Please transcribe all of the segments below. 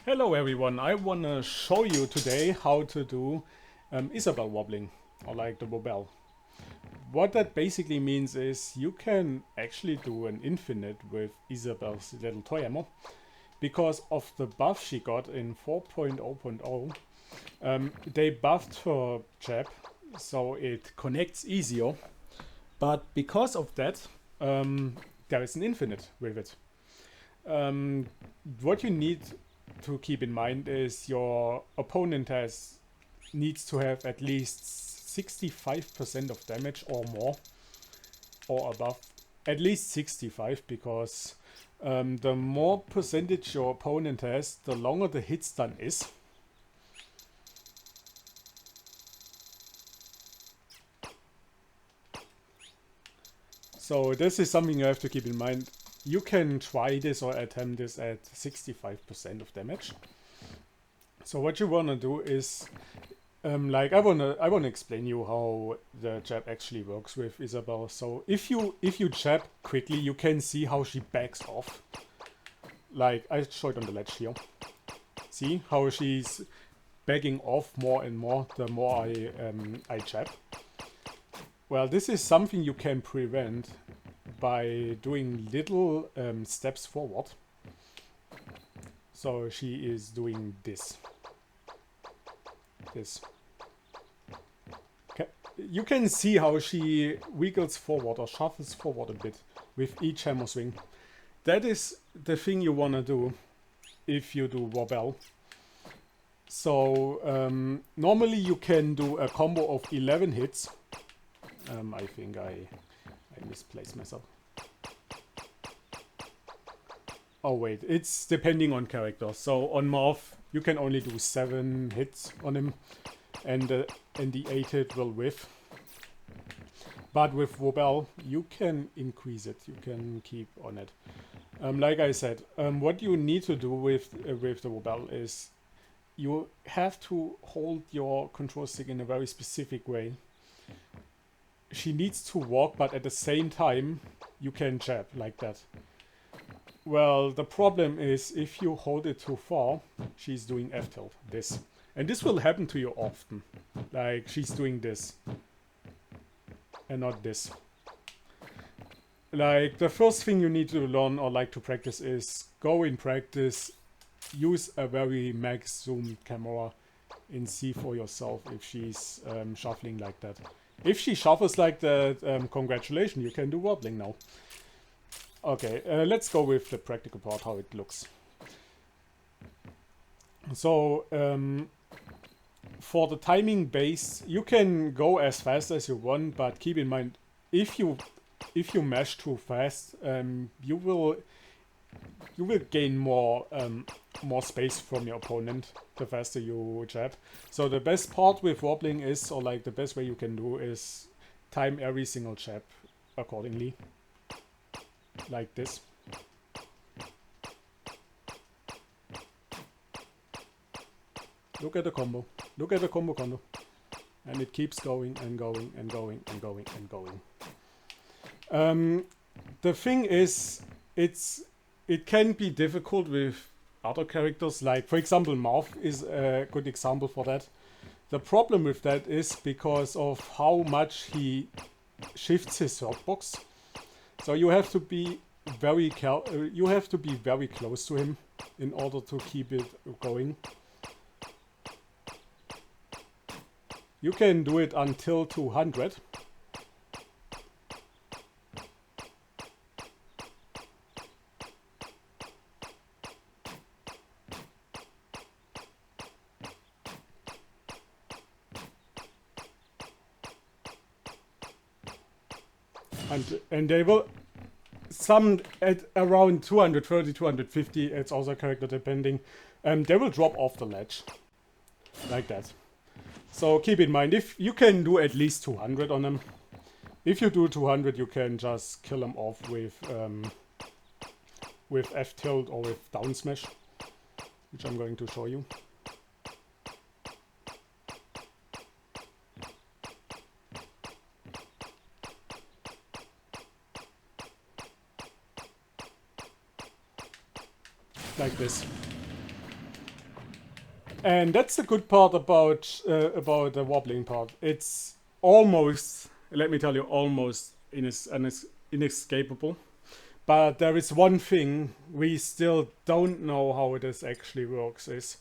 Hello everyone, I wanna show you today how to do Isabelle wobbling, or like the Wobbelle. What that basically means is you can actually do an infinite with Isabelle's little toy ammo. Because of the buff she got in 4.0.0, they buffed her jab so it connects easier. But because of that, there is an infinite with it. What you need to keep in mind is your opponent needs to have at least 65% of damage or more, or above at least 65, because the more percentage your opponent has, the longer the hit stun is. So this is something you have to keep in mind. You can try this or attempt this at 65% of damage. So what you wanna do is, like I wanna explain you how the jab actually works with Isabelle. So if you jab quickly, you can see how she backs off. Like I showed on the ledge here. See how she's backing off more and more the more I jab. Well, this is something you can prevent by doing little steps forward. So she is doing this. Okay. You can see how she wiggles forward or shuffles forward a bit with each hammer swing. That is the thing you want to do if you do Wobbelle. So normally you can do a combo of 11 hits. I think I misplaced myself. Oh wait, it's depending on character. So on Marth, you can only do 7 hits on him, and the 8 hit will whiff. But with Wobbelle, you can increase it. You can keep on it. Like I said, what you need to do with the Wobbelle is you have to hold your control stick in a very specific way. She needs to walk, but at the same time, you can jab like that. Well, the problem is if you hold it too far, she's doing F-tilt, this. And this will happen to you often. Like, she's doing this. And not this. Like, the first thing you need to learn or like to practice is go in practice, use a very max zoom camera and see for yourself if she's shuffling like that. If she shuffles like that, congratulations, you can do wobbling now. Okay, let's go with the practical part, how it looks. So, for the timing base, you can go as fast as you want, but keep in mind, if you mash too fast, you will gain more space from your opponent the faster you jab. So the best part with wobbling is, or like the best way you can do is time every single jab accordingly. Like this. Look at the combo. Look at the combo. And it keeps going and going and going and going and going. The thing is, it can be difficult with other characters, like for example Marth is a good example for that. The problem with that is because of how much he shifts his hurtbox. So you have to be very close to him in order to keep it going. You can do it until 200. And they will, some at around 230, 250, it's also character depending, they will drop off the ledge. Like that. So keep in mind, if you can do at least 200 on them. If you do 200, you can just kill them off with F-tilt or with down smash, which I'm going to show you. Like this. And that's the good part about the wobbling part. It's almost, let me tell you, almost inescapable. But there is one thing we still don't know how this actually works is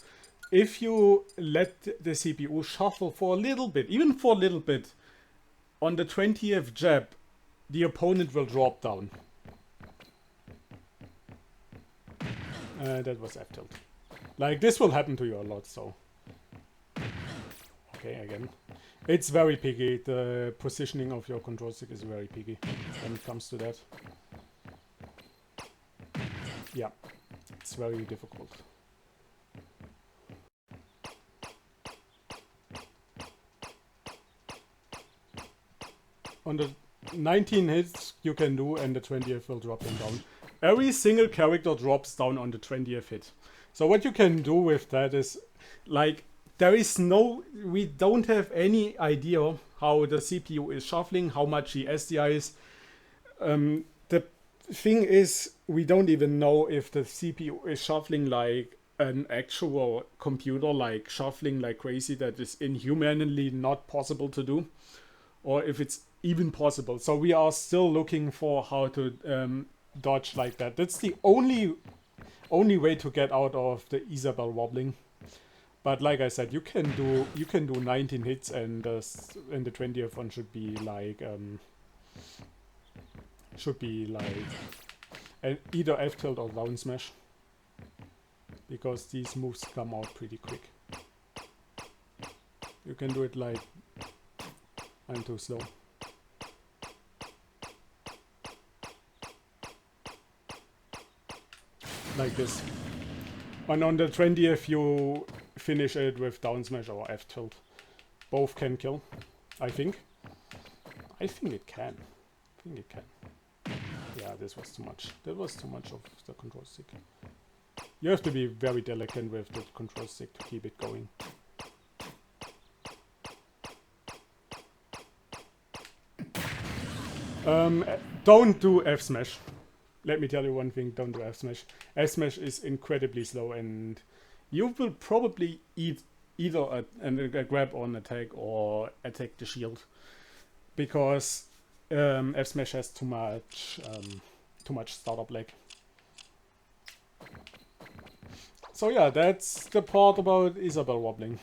if you let the CPU shuffle for a little bit, even for a little bit, on the 20th jab, the opponent will drop down. That was F tilt. Like, this will happen to you a lot, so. Okay, again. It's very picky. The positioning of your control stick is very picky when it comes to that. Yeah, it's very difficult. On the 19 hits you can do, and the 20th will drop them down. Every single character drops down on the 20th hit. So what you can do with that is, like, there is no, we don't have any idea how the CPU is shuffling, how much the SDI is. The thing is, we don't even know if the CPU is shuffling like an actual computer, like shuffling like crazy, that is inhumanly not possible to do, or if it's even possible. So we are still looking for how to dodge like that. That's the only way to get out of the Isabelle wobbling. But like I said, you can do 19 hits, and the 20th one should be like either F tilt or down smash, because these moves come out pretty quick. You can do it like, I'm too slow. Like this. And on the 20th you finish it with down smash or F tilt. Both can kill, I think. I think it can. Yeah, this was too much. That was too much of the control stick. You have to be very delicate with the control stick to keep it going. Don't do F smash. Let me tell you one thing, don't do F smash. F smash is incredibly slow, and you will probably either a grab on attack or attack the shield, because F smash has too much startup lag. So yeah, that's the part about Isabelle wobbling.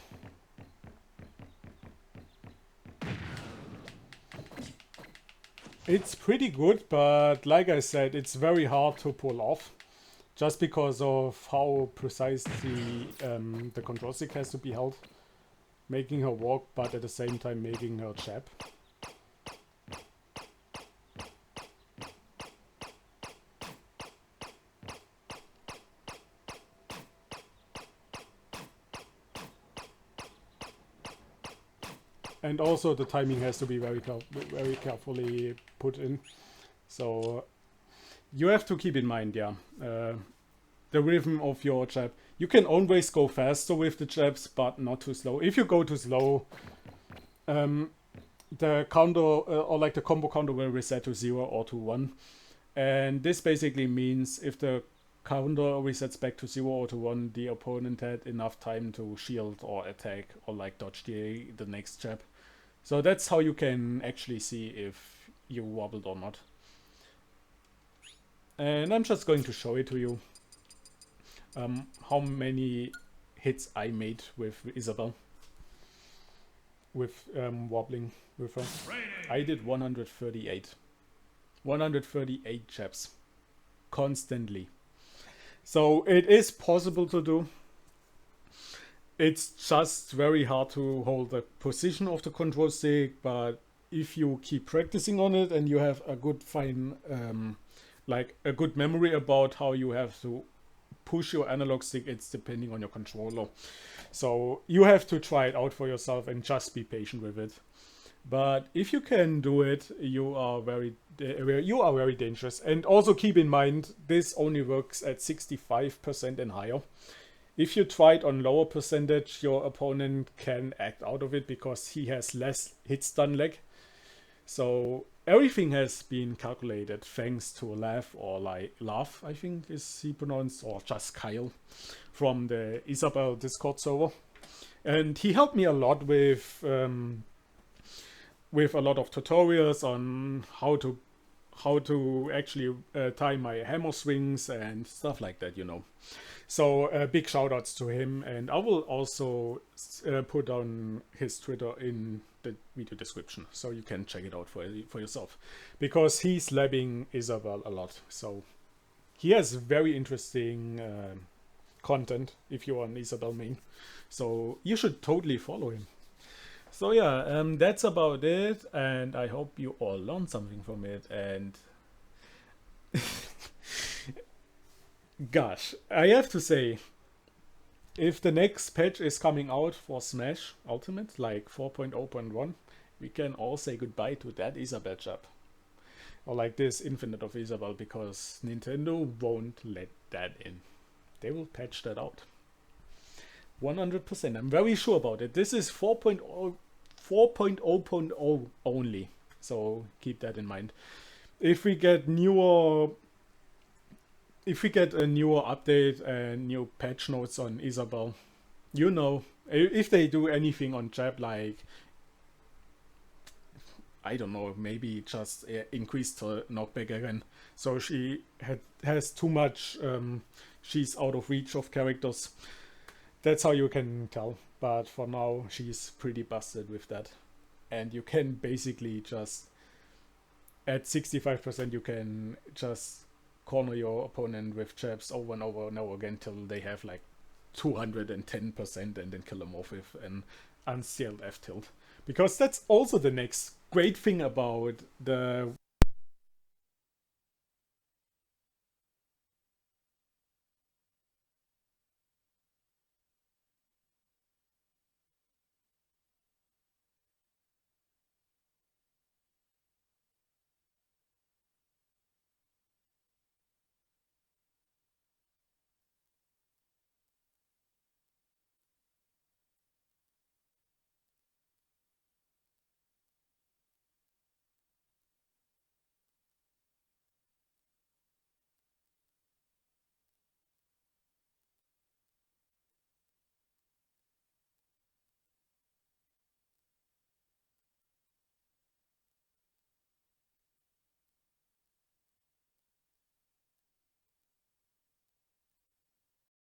It's pretty good, but like I said, it's very hard to pull off, just because of how precise the control stick has to be held, making her walk, but at the same time making her jab. And also the timing has to be very carefully put in. So you have to keep in mind, yeah, the rhythm of your jab. You can always go faster with the jabs, but not too slow. If you go too slow, the counter, or like the combo counter, will reset to 0 or to 1. And this basically means if the counter resets back to 0 or to 1, the opponent had enough time to shield or attack or like dodge the next jab. So that's how you can actually see if you wobbled or not. And I'm just going to show it to you, how many hits I made with Isabelle, with wobbling with her. I did 138 jabs constantly. So it is possible to do. It's just very hard to hold the position of the control stick, but if you keep practicing on it and you have a good like a good memory about how you have to push your analog stick, it's depending on your controller. So you have to try it out for yourself and just be patient with it. But if you can do it, you are very dangerous. And also keep in mind, this only works at 65% and higher. If you try it on lower percentage, your opponent can act out of it because he has less hitstun lag. So everything has been calculated thanks to Lath, or like Lath, I think is he pronounced, or just Kyle from the Isabelle Discord server. And he helped me a lot with a lot of tutorials on how to actually tie my hammer swings and stuff like that, you know. So big shout outs to him, and I will also put on his Twitter in the video description, so you can check it out for yourself, because he's labbing Isabelle a lot. So he has very interesting content if you're an Isabelle main, so you should totally follow him. So yeah, that's about it, and I hope you all learned something from it. And gosh, I have to say, if the next patch is coming out for Smash Ultimate, like 4.0.1, we can all say goodbye to that Isabelle chap. Or like this Infinite of Isabelle, because Nintendo won't let that in. They will patch that out. 100%. I'm very sure about it. This is 4.0.0 only. So keep that in mind. If we get a newer update and new patch notes on Isabelle, you know, if they do anything on Jab, like, I don't know, maybe just increase her knockback again, so she has too much, she's out of reach of characters. That's how you can tell, but for now she's pretty busted with that. And you can basically just, at 65%, you can just corner your opponent with jabs over and over and over again till they have like 210%, and then kill them off with an unsealed F tilt. Because that's also the next great thing about the